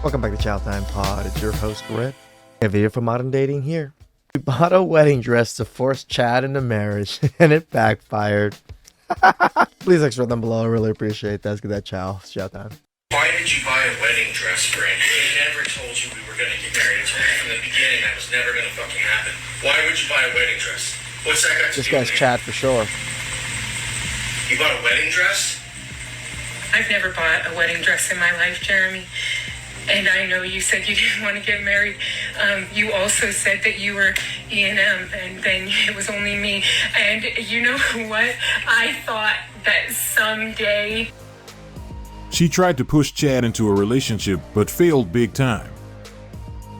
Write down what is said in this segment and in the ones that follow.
Welcome back to TheChowTimePod. It's your host, Red. A video for modern dating here. We bought a wedding dress to force Chad into marriage, and it backfired. Please extra them below. I really appreciate that. Let's get that shout time. Why did you buy a wedding dress, Brandon? I never told you we were going to get married. I told you from the beginning that was never going to fucking happen. Why would you buy a wedding dress? What's that got to do with it? This guy's Chad for sure. You bought a wedding dress? I've never bought a wedding dress in my life, Jeremy. And I know you said you didn't want to get married. You also said that you were E&M, and then it was only me. And you know what? I thought that someday... She tried to push Chad into a relationship, but failed big time.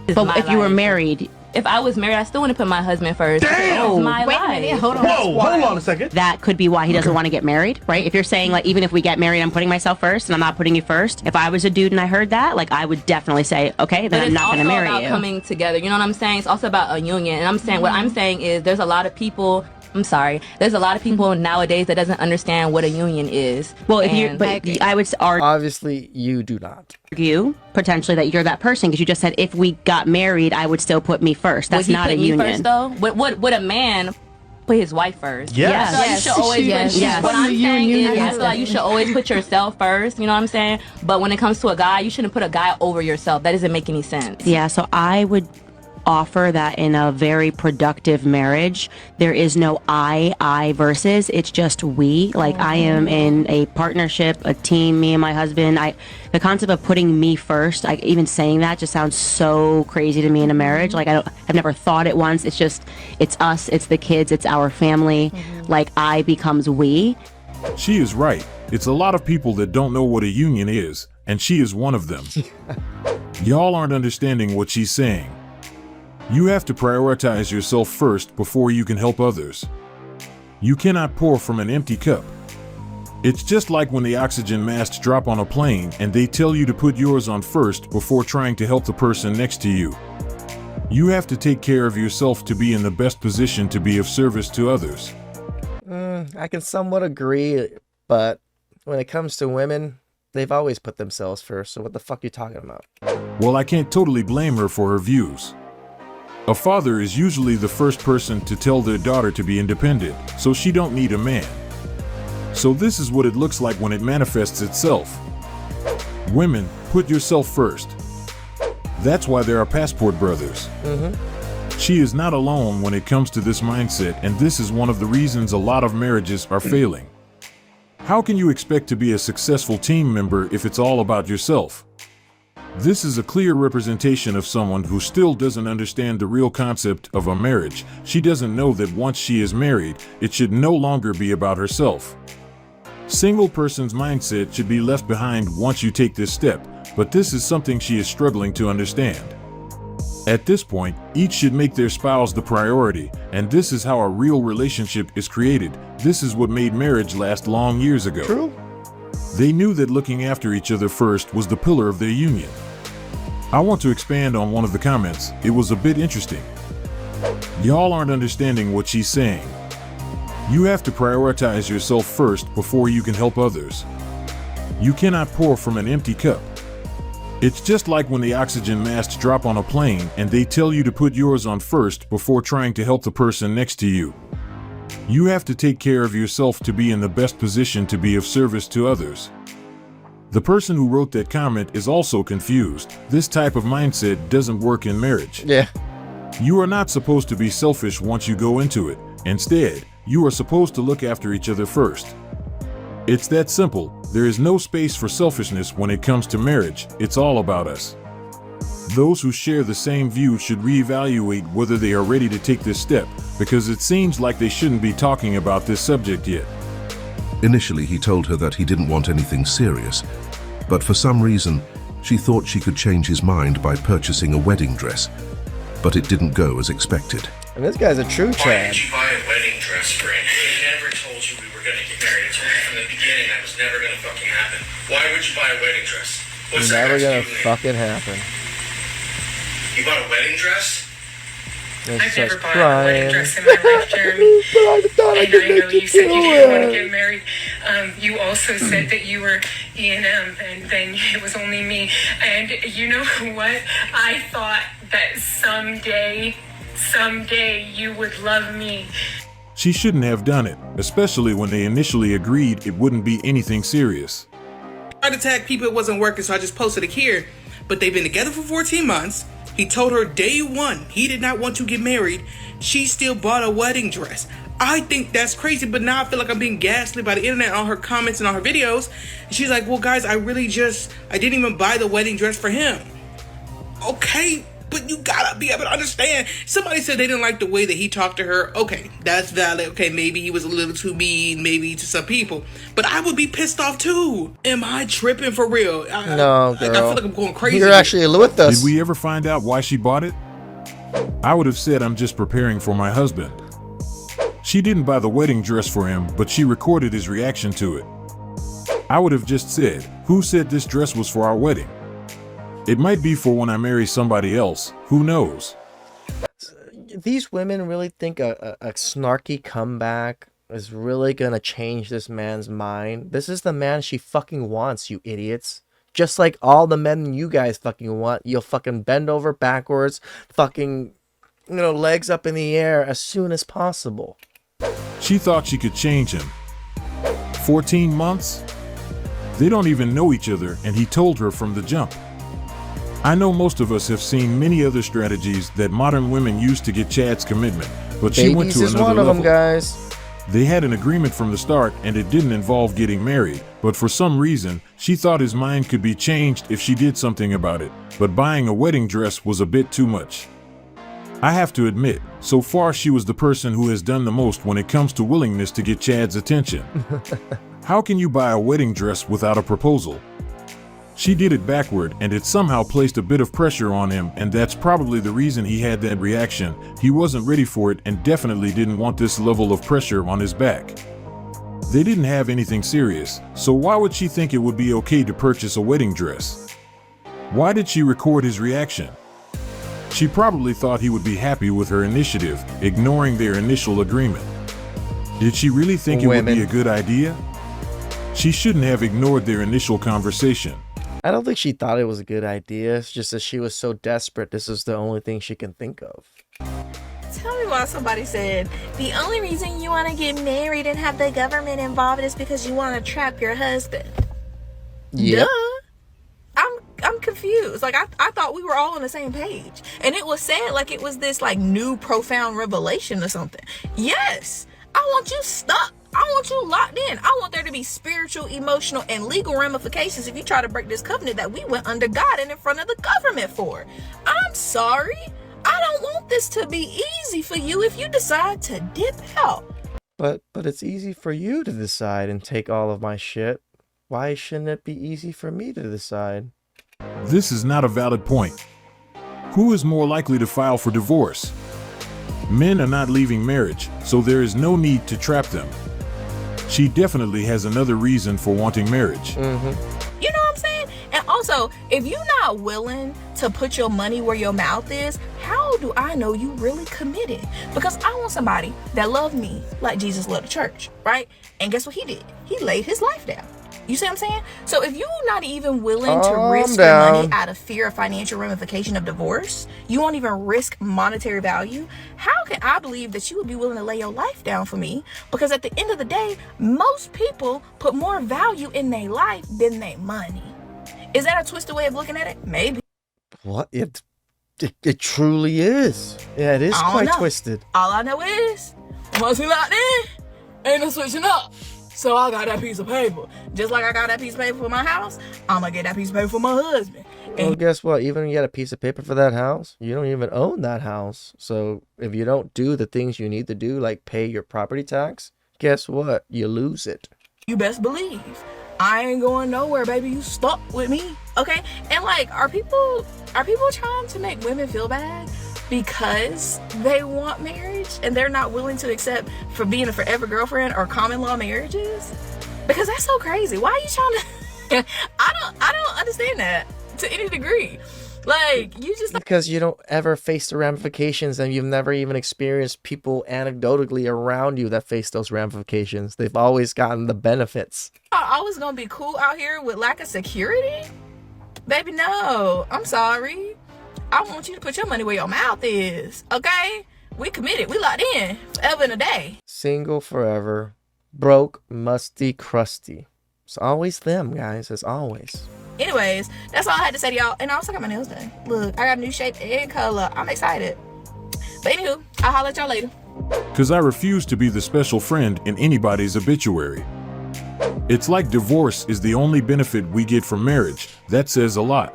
But if you were married... If I was married, I still want to put my husband first. Damn! Oh, my Wait a life. minute, hold on. Whoa, hold on a second. That could be why he doesn't want to get married, right? If you're saying, like, even if we get married, I'm putting myself first and I'm not putting you first. If I was a dude and I heard that, like, I would definitely say, okay, then I'm not going to marry you. It's also about coming together. You know what I'm saying? It's also about a union. And I'm saying, what I'm saying is there's a lot of people... There's a lot of people nowadays that doesn't understand what a union is. Well, if you, but I would Obviously, you do not. argue potentially that you're that person because you just said if we got married, I would still put me first. That's not a union. First, though? Would a man put his wife first? Yes. So you should always. Yes. What I'm saying is, I feel like you should always put yourself first. You know what I'm saying? But when it comes to a guy, you shouldn't put a guy over yourself. That doesn't make any sense. Yeah, so I would offer that in a very productive marriage, there is no I versus, it's just we. Like, I am in a partnership, a team, me and my husband. The concept of putting me first, even saying that just sounds so crazy to me in a marriage. Like, I've never thought it once. It's just, it's us, it's the kids, it's our family. Like, I becomes we. She is right. It's a lot of people that don't know what a union is, and she is one of them. Y'all aren't understanding what she's saying. You have to prioritize yourself first before you can help others. You cannot pour from an empty cup. It's just like when the oxygen masks drop on a plane and they tell you to put yours on first before trying to help the person next to you. You have to take care of yourself to be in the best position to be of service to others. I can somewhat agree, but when it comes to women, they've always put themselves first, so what the fuck are you talking about? Well, I can't totally blame her for her views. A father is usually the first person to tell their daughter to be independent, so she don't need a man. So this is what it looks like when it manifests itself. Women, put yourself first. That's why there are passport brothers. She is not alone when it comes to this mindset, and this is one of the reasons a lot of marriages are failing. How can you expect to be a successful team member if it's all about yourself? This is a clear representation of someone who still doesn't understand the real concept of a marriage. She doesn't know that once she is married, it should no longer be about herself. Single person's mindset should be left behind once you take this step, but this is something she is struggling to understand. At this point, each should make their spouse the priority, and this is how a real relationship is created. This is what made marriage last long years ago. True. They knew that looking after each other first was the pillar of their union. I want to expand on one of the comments. It was a bit interesting. Y'all aren't understanding what she's saying. You have to prioritize yourself first before you can help others. You cannot pour from an empty cup. It's just like when the oxygen masks drop on a plane and they tell you to put yours on first before trying to help the person next to you. You have to take care of yourself to be in the best position to be of service to others. The person who wrote that comment is also confused. This type of mindset doesn't work in marriage. Yeah. You are not supposed to be selfish once you go into it. Instead, you are supposed to look after each other first. It's that simple. There is no space for selfishness when it comes to marriage. It's all about us. Those who share the same view should reevaluate whether they are ready to take this step, because it seems like they shouldn't be talking about this subject yet. Initially, he told her that he didn't want anything serious, but for some reason, she thought she could change his mind by purchasing a wedding dress. But it didn't go as expected. And this guy's a true Why Chad. did you buy a wedding dress, Brandon? I never told you we were going to get married. I told you from the beginning that was never going to fucking happen. Why would you buy a wedding dress? What's that Never got to gonna do with it? fucking happen. You bought a wedding dress? And I've she never starts bought a wedding crying. dress in my life, Jeremy. And I know you said you didn't want to get married. You also said that you were E&M, and then it was only me. And you know what? I thought that someday you would love me. She shouldn't have done it, especially when they initially agreed it wouldn't be anything serious. I tried to tag people, it wasn't working, so I just posted it here. But they've been together for 14 months. He told her day one he did not want to get married. She still bought a wedding dress. I think that's crazy, but now I feel like I'm being gaslit by the internet on her comments and on her videos. And she's like, well, guys, I didn't even buy the wedding dress for him. Okay, but you gotta be able to understand. Somebody said they didn't like the way that he talked to her. Okay, that's valid. Okay, maybe he was a little too mean, maybe to some people. But I would be pissed off too. Am I tripping for real? No, girl. I feel like I'm going crazy. You're actually with us. Did we ever find out why she bought it? I would have said I'm just preparing for my husband. She didn't buy the wedding dress for him, but she recorded his reaction to it. I would have just said, who said this dress was for our wedding? It might be for when I marry somebody else. Who knows? These women really think a snarky comeback is really gonna change this man's mind. This is the man she fucking wants, you idiots. Just like all the men you guys fucking want. You'll fucking bend over backwards, fucking, legs up in the air as soon as possible. She thought she could change him. 14 months? They don't even know each other, and he told her from the jump. I know most of us have seen many other strategies that modern women use to get Chad's commitment, but she went to Babies is another one of level. them, guys. They had an agreement from the start, and it didn't involve getting married, but for some reason, she thought his mind could be changed if she did something about it, but buying a wedding dress was a bit too much. I have to admit, so far she was the person who has done the most when it comes to willingness to get Chad's attention. How can you buy a wedding dress without a proposal? She did it backward, and it somehow placed a bit of pressure on him, and that's probably the reason he had that reaction. He wasn't ready for it and definitely didn't want this level of pressure on his back. They didn't have anything serious, so why would she think it would be okay to purchase a wedding dress? Why did she record his reaction? She probably thought he would be happy with her initiative, ignoring their initial agreement. Did she really think it would be a good idea? She shouldn't have ignored their initial conversation. I don't think she thought it was a good idea. It's just that she was so desperate. This is the only thing she can think of. Tell me why somebody said the only reason you want to get married and have the government involved is because you want to trap your husband. Yep. Duh. I'm confused. Like I thought we were all on the same page, and it was said like it was this like new profound revelation or something. Yes, I want you stuck. I want you locked in. I want there to be spiritual, emotional, and legal ramifications if you try to break this covenant that we went under God and in front of the government for. I'm sorry. I don't want this to be easy for you if you decide to dip out. But it's easy for you to decide and take all of my shit. Why shouldn't it be easy for me to decide? This is not a valid point. Who is more likely to file for divorce? Men are not leaving marriage, so there is no need to trap them. She definitely has another reason for wanting marriage. Mm-hmm. You know what I'm saying? And also, if you're not willing to put your money where your mouth is, how do I know you really committed? Because I want somebody that loved me like Jesus loved the church, right? And guess what he did? He laid his life down. You see what I'm saying? So if you're not even willing to risk your money out of fear of financial ramification of divorce, you won't even risk monetary value, how can I believe that you would be willing to lay your life down for me? Because at the end of the day, most people put more value in their life than their money. Is that a twisted way of looking at it? Maybe. What? It truly is. Yeah, it is quite twisted. All I know is, once we locked in, ain't no switching up. So I got that piece of paper. Just like I got that piece of paper for my house, I'm going to get that piece of paper for my husband. Well, guess what? Even if you get a piece of paper for that house, you don't even own that house. So if you don't do the things you need to do, like pay your property tax, guess what? You lose it. You best believe. I ain't going nowhere, baby. You stuck with me. Okay? And like, are people trying to make women feel bad because they want marriage and they're not willing to accept for being a forever girlfriend or common law marriages? Because that's so crazy. Why are you trying to I don't understand that to any degree. Like, you just Because you don't ever face the ramifications, and you've never even experienced people anecdotally around you that face those ramifications. They've always gotten the benefits. thought I was gonna be cool out here with lack of security. Baby, no. I'm sorry. I want you to put your money where your mouth is. Okay? We committed. We locked in. Forever and a day. Single forever. Broke, musty, crusty. It's always them, guys. It's always. Anyways, that's all I had to say to y'all. And I also got my nails done. Look, I got a new shape and color. I'm excited. But anywho, I'll holler at y'all later. Because I refuse to be the special friend in anybody's obituary. It's like divorce is the only benefit we get from marriage. That says a lot.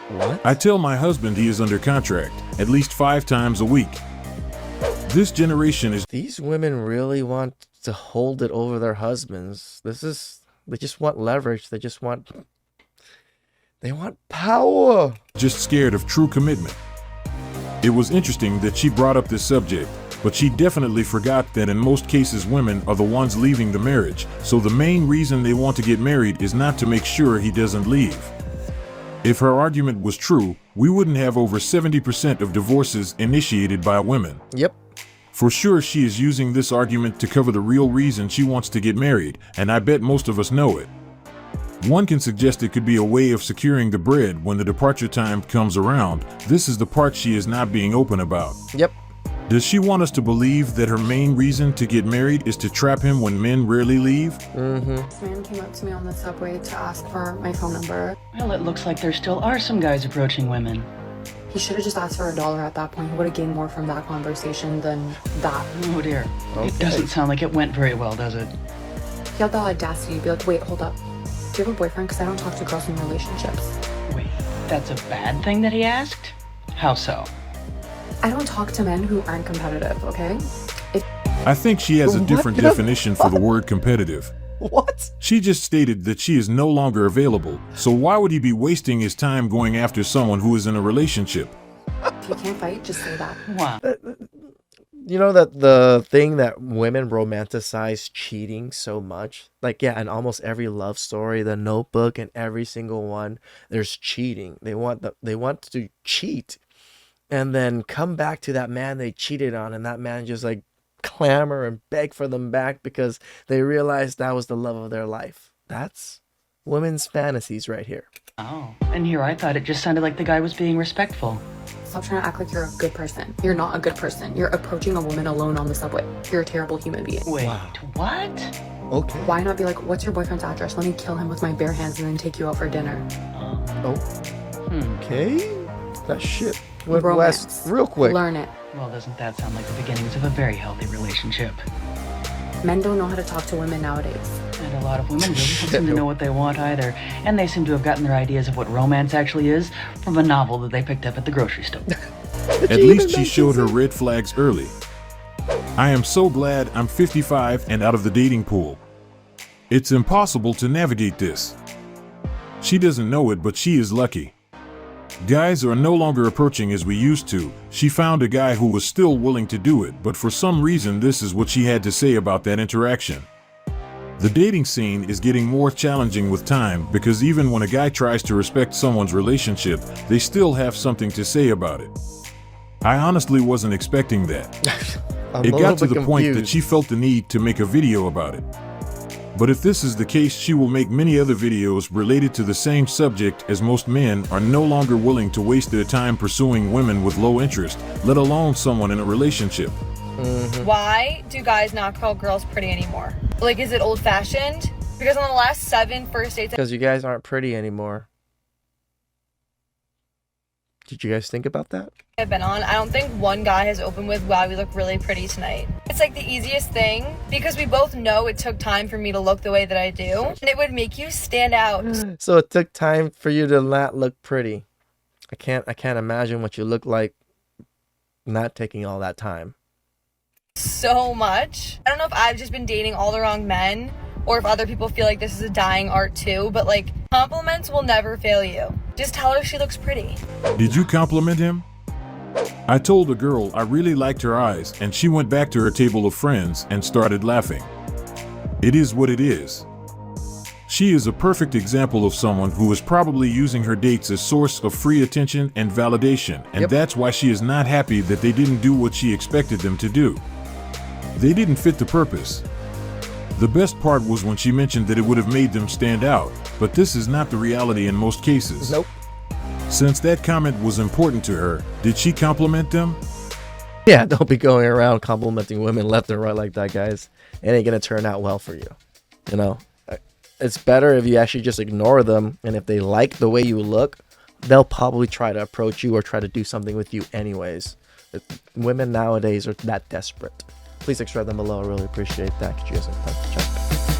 What? I tell my husband he is under contract at least 5 times a week. This generation is These women really want to hold it over their husbands. They just want leverage. They want power. just scared of true commitment. It was interesting that she brought up this subject, but she definitely forgot that in most cases women are the ones leaving the marriage, so the main reason they want to get married is not to make sure he doesn't leave. If her argument was true, we wouldn't have over 70% of divorces initiated by women. Yep. For sure she is using this argument to cover the real reason she wants to get married, and I bet most of us know it. One can suggest it could be a way of securing the bread when the departure time comes around. This is the part she is not being open about. Yep. Does she want us to believe that her main reason to get married is to trap him when men rarely leave? This man came up to me on the subway to ask for my phone number. Well, it looks like there still are some guys approaching women. He should have just asked for $1 at that point. He would have gained more from that conversation than that. Oh dear. Okay. It doesn't sound like it went very well, does it? He had the audacity to be like, wait, hold up. Do you have a boyfriend? Because I don't talk to girls in relationships. Wait, that's a bad thing that he asked? How so? I don't talk to men who aren't competitive, okay? I think she has a different definition for the word competitive. What? She just stated that she is no longer available, so why would he be wasting his time going after someone who is in a relationship? If you can't fight, just say that. Wow. You know that the thing that women romanticize cheating so much? Like, yeah, in almost every love story, The Notebook, and every single one, there's cheating. They want to cheat and then come back to that man they cheated on, and that man just like clamor and beg for them back because they realized that was the love of their life. That's women's fantasies right here. Oh, and here I thought it just sounded like the guy was being respectful. Stop trying to act like you're a good person. You're not a good person. You're approaching a woman alone on the subway. You're a terrible human being. Wait, Wow. what? Okay. Why not be like, what's your boyfriend's address? Let me kill him with my bare hands and then take you out for dinner. Okay. That shit went Romance. west real quick. Learn it. Well, doesn't that sound like the beginnings of a very healthy relationship? Men don't know how to talk to women nowadays. And a lot of women really don't seem to know what they want either. And they seem to have gotten their ideas of what romance actually is from a novel that they picked up at the grocery store. At least she showed her red flags early. I am so glad I'm 55 and out of the dating pool. It's impossible to navigate this. She doesn't know it, but she is lucky. Guys are no longer approaching as we used to. She found a guy who was still willing to do it, but for some reason this is what she had to say about that interaction. The dating scene is getting more challenging with time because even when a guy tries to respect someone's relationship, they still have something to say about it. I honestly wasn't expecting that. It got to the point that she felt the need to make a video about it. But if this is the case, she will make many other videos related to the same subject, as most men are no longer willing to waste their time pursuing women with low interest, let alone someone in a relationship. Why do guys not call girls pretty anymore? Like, is it old-fashioned? Because on the last 7 first dates Because you guys aren't pretty anymore. Did you guys think about that? I've been on, I don't think one guy has opened with, wow, we look really pretty tonight. It's like the easiest thing because we both know it took time for me to look the way that I do, and it would make you stand out So it took time for you to not look pretty. I can't imagine what you look like not taking all that time. so much. I don't know if I've just been dating all the wrong men or if other people feel like this is a dying art too, but like, compliments will never fail you. Just tell her she looks pretty. Did you compliment him? I told a girl I really liked her eyes, and she went back to her table of friends and started laughing. It is what it is. She is a perfect example of someone who is probably using her dates as source of free attention and validation, and that's why she is not happy that they didn't do what she expected them to do. They didn't fit the purpose. The best part was when she mentioned that it would have made them stand out, but this is not the reality in most cases. Nope. Since that comment was important to her, did she compliment them? Yeah, don't be going around complimenting women left and right like that, guys. It ain't gonna turn out well for you. You know, it's better if you actually just ignore them, and if they like the way you look, they'll probably try to approach you or try to do something with you anyways. Women nowadays are that desperate. Please subscribe down below. I really appreciate that. Could you guys have time to check?